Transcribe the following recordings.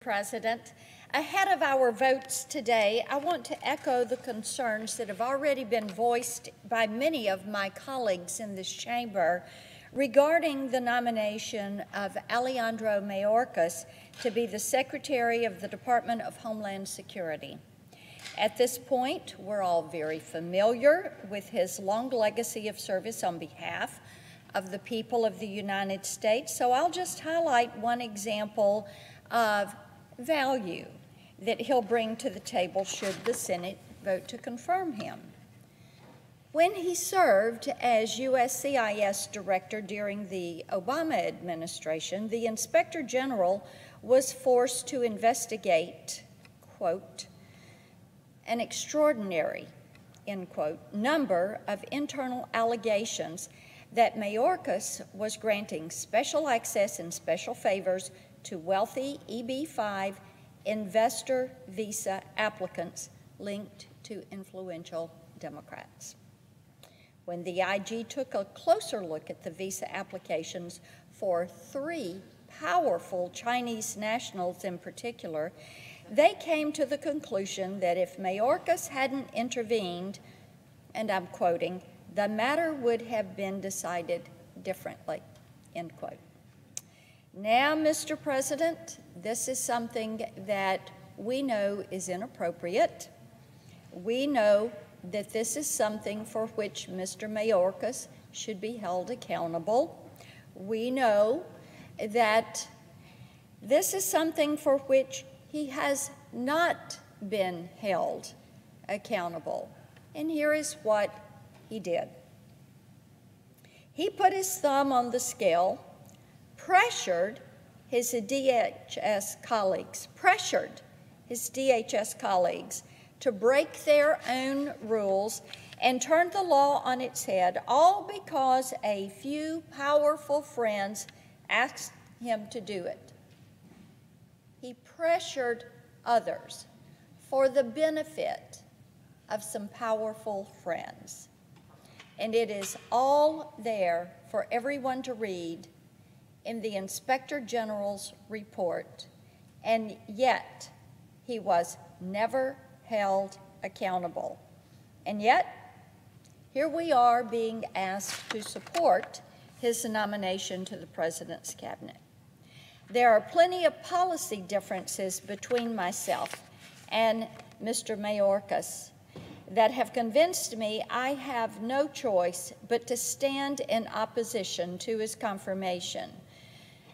President. Ahead of our votes today, I want to echo the concerns that have already been voiced by many of my colleagues in this chamber regarding the nomination of Alejandro Mayorkas to be the Secretary of the Department of Homeland Security. At this point, we're all very familiar with his long legacy of service on behalf of the people of the United States, so I'll just highlight one example of value that he'll bring to the table should the Senate vote to confirm him. When he served as USCIS Director during the Obama administration, the Inspector General was forced to investigate, quote, an extraordinary, end quote, number of internal allegations that Mayorkas was granting special access and special favors to wealthy EB-5 investor visa applicants linked to influential Democrats. When the IG took a closer look at the visa applications for 3 powerful Chinese nationals in particular, they came to the conclusion that if Mayorkas hadn't intervened, and I'm quoting, the matter would have been decided differently, end quote. Now, Mr. President, this is something that we know is inappropriate. We know that this is something for which Mr. Mayorkas should be held accountable. We know that this is something for which he has not been held accountable. And here is what he did. He put his thumb on the scale, pressured his DHS colleagues to break their own rules and turned the law on its head, all because a few powerful friends asked him to do it. He pressured others for the benefit of some powerful friends. And it is all there for everyone to read in the Inspector General's report, and yet he was never held accountable. And yet, here we are being asked to support his nomination to the President's cabinet. There are plenty of policy differences between myself and Mr. Mayorkas that have convinced me I have no choice but to stand in opposition to his confirmation.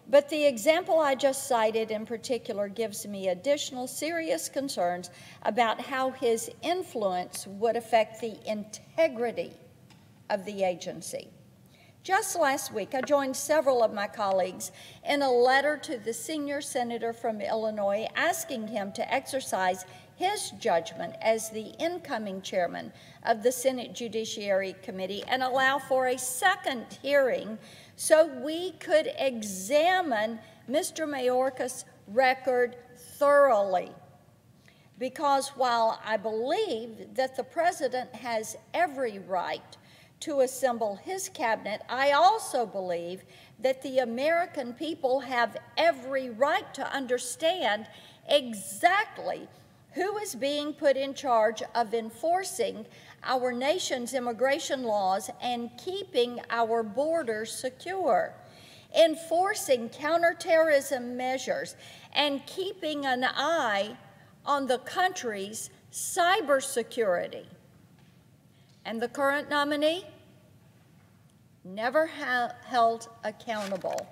But the example I just cited in particular gives me additional serious concerns about how his influence would affect the integrity of the agency. Just last week, I joined several of my colleagues in a letter to the senior senator from Illinois asking him to exercise his judgment as the incoming chairman of the Senate Judiciary Committee and allow for a second hearing so we could examine Mr. Mayorkas' record thoroughly. Because while I believe that the president has every right to assemble his cabinet, I also believe that the American people have every right to understand exactly who is being put in charge of enforcing our nation's immigration laws and keeping our borders secure, enforcing counterterrorism measures, and keeping an eye on the country's cybersecurity. And the current nominee, never held accountable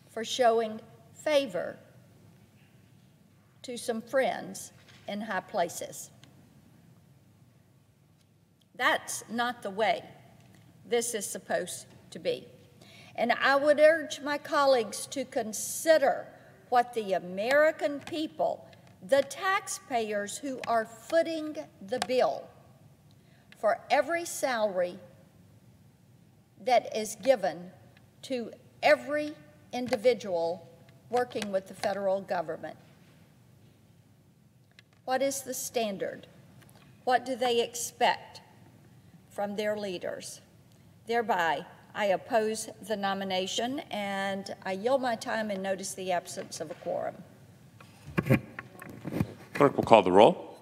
for showing favor to some friends in high places. That's not the way this is supposed to be. And I would urge my colleagues to consider what the American people, the taxpayers who are footing the bill for every salary that is given to every individual working with the federal government. What is the standard? What do they expect from their leaders? Thereby, I oppose the nomination, and I yield my time and notice the absence of a quorum. Clerk will call the roll.